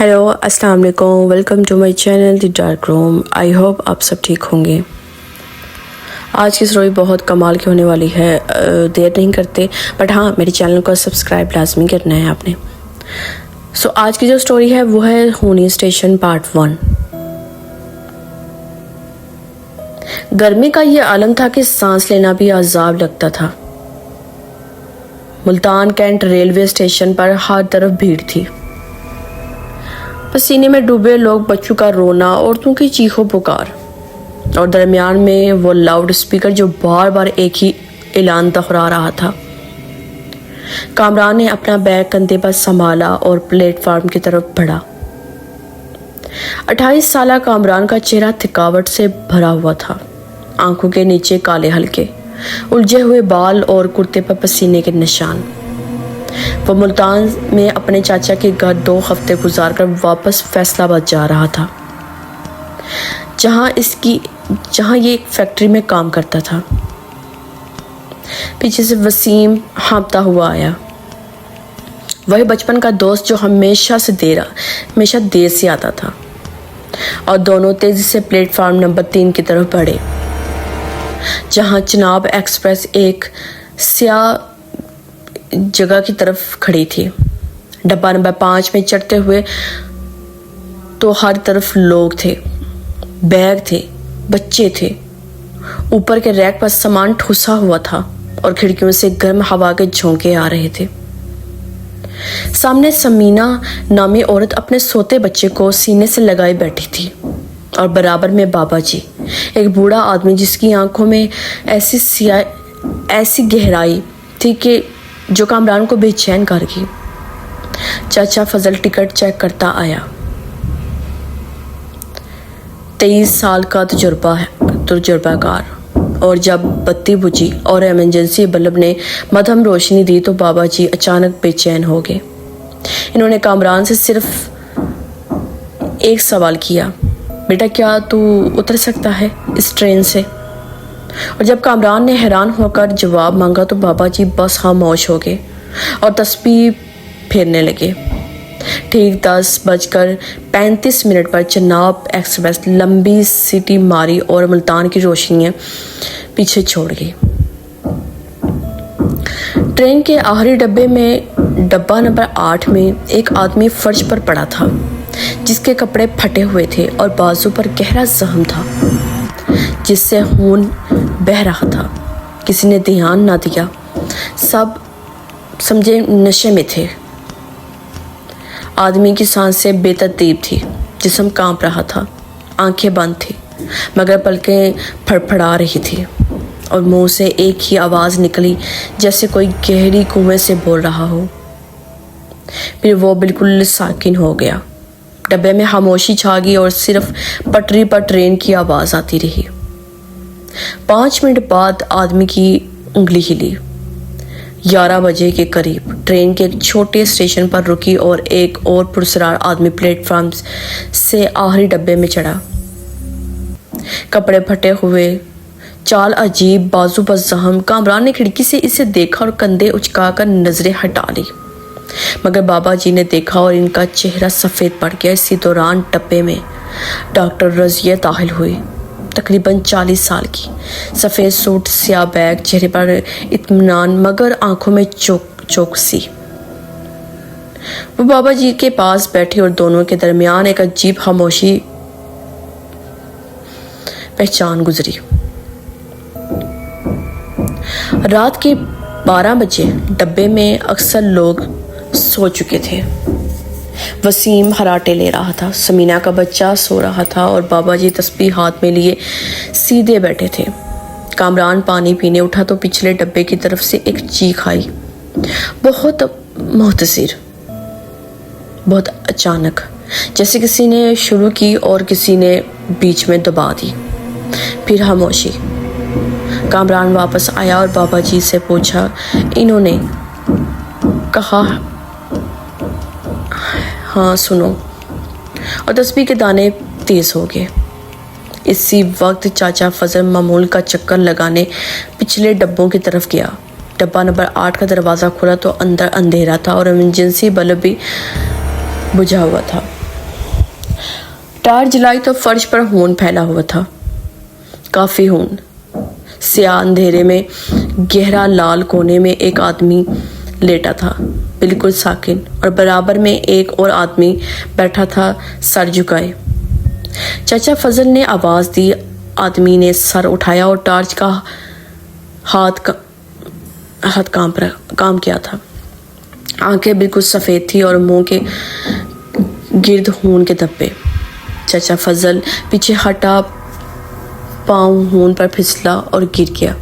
Hello अस्सलाम वालेकुम, welcome to my channel the dark room. I hope आप सब ठीक होंगे। आज की स्टोरी बहुत कमाल की होने वाली है। देर नहीं करते, बट हाँ, मेरे चैनल को सब्सक्राइब लाजमी करना है आपने। सो आज की जो स्टोरी है वो है हूनी स्टेशन पार्ट 1। गर्मी का ये आलम था कि सांस लेना भी अजाब लगता था। मुल्तान कैंट रेलवे स्टेशन पर हर तरफ भीड़ थी। पसीने में डूबे लोग, बच्चों का रोना, औरतों की चीखों पुकार, और दरमियान में वो लाउड स्पीकर जो बार बार एक ही ऐलान दोहरा रहा था। कामरान ने अपना बैग कंधे पर संभाला और प्लेटफार्म की तरफ बढ़ा। 28 साला कामरान का चेहरा थकावट से भरा हुआ था। आंखों के नीचे काले हल्के उलझे हुए बाल और कुर्ते पर पसीने के निशान। वो मुल्तान में अपने चाचा के घर 2 हफ्ते गुजारकर वापस फैसलाबाद जा रहा था, जहां ये एक फैक्ट्री में काम करता था। पीछे से वसीम हाँफता हुआ आया, वही बचपन का दोस्त जो हमेशा देर से आता था। और दोनों तेजी से प्लेटफार्म नंबर 3 की तरफ बढ़े, जहां चिनाब एक्सप्रेस एक स्याह जगह की तरफ खड़ी थी। डब्बा नंबर 5 में चढ़ते हुए तो हर तरफ लोग थे, बैग थे, बच्चे थे। ऊपर के रैक पर सामान ठुसा हुआ था और खिड़कियों से गर्म हवा के झोंके आ रहे थे। सामने समीना नामी औरत अपने सोते बच्चे को सीने से लगाए बैठी थी, और बराबर में बाबा जी, एक बूढ़ा आदमी जिसकी आंखों में ऐसी गहराई थी कि जो कामरान को बेचैन कर गई। चाचा फजल टिकट चेक करता आया। 23 साल का तजुर्बाकार, और जब बत्ती बुझी और इमरजेंसी बल्ब ने मध्यम रोशनी दी तो बाबा जी अचानक बेचैन हो गए। इन्होंने कामरान से सिर्फ एक सवाल किया, बेटा क्या तू उतर सकता है इस ट्रेन से? और जब कामरान ने हैरान होकर जवाब मांगा तो बाबा जी बस खामोश हो गए और तस्बीह फेरने लगे। ठीक 10:35 पर चिनाब एक्सप्रेस लंबी सीटी मारी और मुल्तान की रोशनियां पीछे छोड़ गई। ट्रेन के आखिरी डब्बा नंबर 8 में एक आदमी फर्श पर पड़ा था, जिसके कपड़े फटे हुए थे और बाजू पर गहरा जख्म था, जिससे खून बह रहा था। किसी ने ध्यान ना दिया, सब समझे नशे में थे। आदमी की सांसें बेतरतीब थी, जिस्म कांप रहा था, आंखें बंद थी मगर पलकें फड़फड़ा रही थी, और मुंह से एक ही आवाज़ निकली जैसे कोई गहरी कुएं से बोल रहा हो। फिर वो बिल्कुल साकिन हो गया। डब्बे में खामोशी छा गई और सिर्फ पटरी पर ट्रेन की आवाज़ आती रही। 5 मिनट बाद आदमी की उंगली हिली। 11 बजे के करीब ट्रेन के एक छोटे स्टेशन पर रुकी और एक और पुरस्कार आदमी प्लेटफार्म से आखिरी डब्बे में चढ़ा। कपड़े फटे हुए, चाल अजीब, बाजू पर जख्म। कामरान ने खिड़की से इसे देखा और कंधे उचकाकर नजरें हटा ली, मगर बाबा जी ने देखा और इनका चेहरा सफ़ेद पड़ गया। इसी दौरान डब्बे में डॉक्टर रज़िया दाखिल हुई, तकरीबन 40 साल की, सफ़ेद सूट, स्याह बैग, चेहरे पर इत्मीनान मगर आंखों में चौकसी। वो बाबा जी के पास बैठी और दोनों के दरमियान एक अजीब खामोशी पहचान गुजरी। रात के 12 बजे डब्बे में अक्सर लोग सो चुके थे। वसीम खराटे ले रहा था, समीना का बच्चा सो रहा था और बाबा जी तस्बीह हाथ में लिए सीधे बैठे थे। कामरान पानी पीने उठा तो पिछले डब्बे की तरफ से एक चीख आई, बहुत मुख्तसर, बहुत अचानक, जैसे किसी ने शुरू की और किसी ने बीच में दबा दी। फिर खामोशी। कामरान वापस आया और बाबा जी से पूछा। इन्होंने कहा, हाँ सुनो, और तस्बीह के दाने तेज हो गए। इसी वक्त चाचा फजल मामूल का चक्कर लगाने पिछले डब्बों की तरफ गया। डब्बा नंबर 8 का दरवाज़ा खुला तो अंदर अंधेरा था और इमरजेंसी बल्ब भी बुझा हुआ था। टार्च जलाई तो फर्श पर खून फैला हुआ था, काफी खून। स्याह अंधेरे में गहरा लाल कोने में एक आदमी लेटा था, बिल्कुल साकिन, और बराबर में एक और आदमी बैठा था, सर झुकाए। चाचा फजल ने आवाज दी। आदमी ने सर उठाया और टार्च का हाथ काम किया था। आंखें बिल्कुल सफ़ेद थी और मुंह के गिर्द खून के धब्बे। चाचा फजल पीछे हटा, पाँव खून पर फिसला और गिर गया,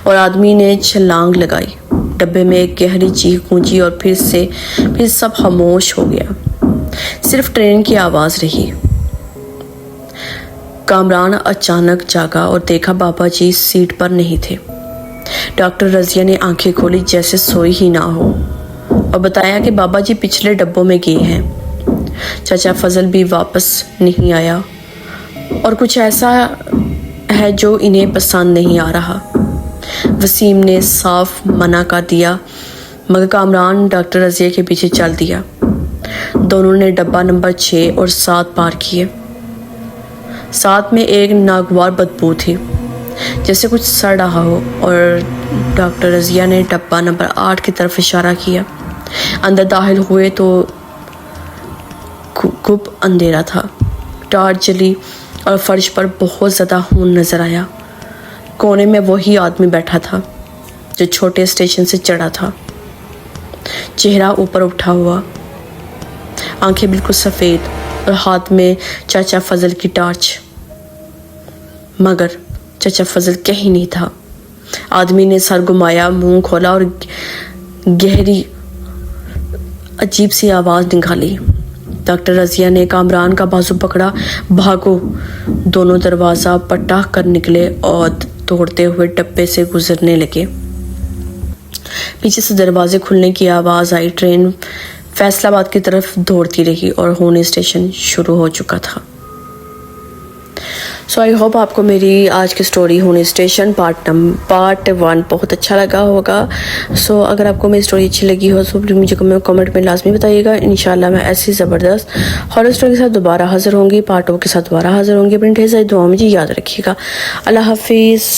और आदमी ने छलांग लगाई। डब्बे में एक गहरी चीख गूंजी और फिर सब खामोश हो गया। सिर्फ ट्रेन की आवाज़ रही। कामरान अचानक जागा और देखा बाबा जी सीट पर नहीं थे। डॉक्टर रज़िया ने आंखें खोली जैसे सोई ही ना हो, और बताया कि बाबा जी पिछले डब्बों में गए हैं। चाचा फजल भी वापस नहीं आया, और कुछ ऐसा है जो इन्हें पसंद नहीं आ रहा। वसीम ने साफ मना कर दिया, मगर कामरान डॉक्टर रज़िया के पीछे चल दिया। दोनों ने डब्बा नंबर 6 और 7 पार किए। साथ में एक नागवार बदबू थी, जैसे कुछ सड़ रहा हो, और डॉक्टर रज़िया ने डब्बा नंबर 8 की तरफ इशारा किया। अंदर दाखिल हुए तो गुप अंधेरा था। टार्च जली और फर्श पर बहुत ज़्यादा खून नज़र आया। कोने में वही आदमी बैठा था जो छोटे स्टेशन से चढ़ा था, चेहरा ऊपर उठा हुआ, आंखें बिल्कुल सफ़ेद, और हाथ में चाचा फजल की टार्च। मगर चाचा फजल कहीं नहीं था। आदमी ने सर घुमाया, मुंह खोला और गहरी अजीब सी आवाज़ निकाली। डॉक्टर रज़िया ने कामरान का बाजू पकड़ा। भागो! दोनों दरवाज़ा पटाख कर निकले और दौड़ते हुए डब्बे से गुजरने लगे। पीछे से दरवाजे खुलने की आवाज़ आई। ट्रेन फैसलाबाद की तरफ दौड़ती रही और होनी स्टेशन शुरू हो चुका था। सो आई होप आपको मेरी आज की स्टोरी होनी स्टेशन पार्ट 1 बहुत अच्छा लगा होगा। सो अगर आपको मेरी स्टोरी अच्छी लगी हो तो प्लीज़ मुझे कमेंट में लाजमी बताइएगा। इंशाल्लाह मैं ऐसी ज़बरदस्त हॉरर स्टोरी के साथ दोबारा हाज़िर होंगी, पार्ट 2 के साथ दोबारा हाज़िर होंगी। अपनी ढेर सारी दुआओं में जी याद रखिएगा। अल्लाह हाफिज़।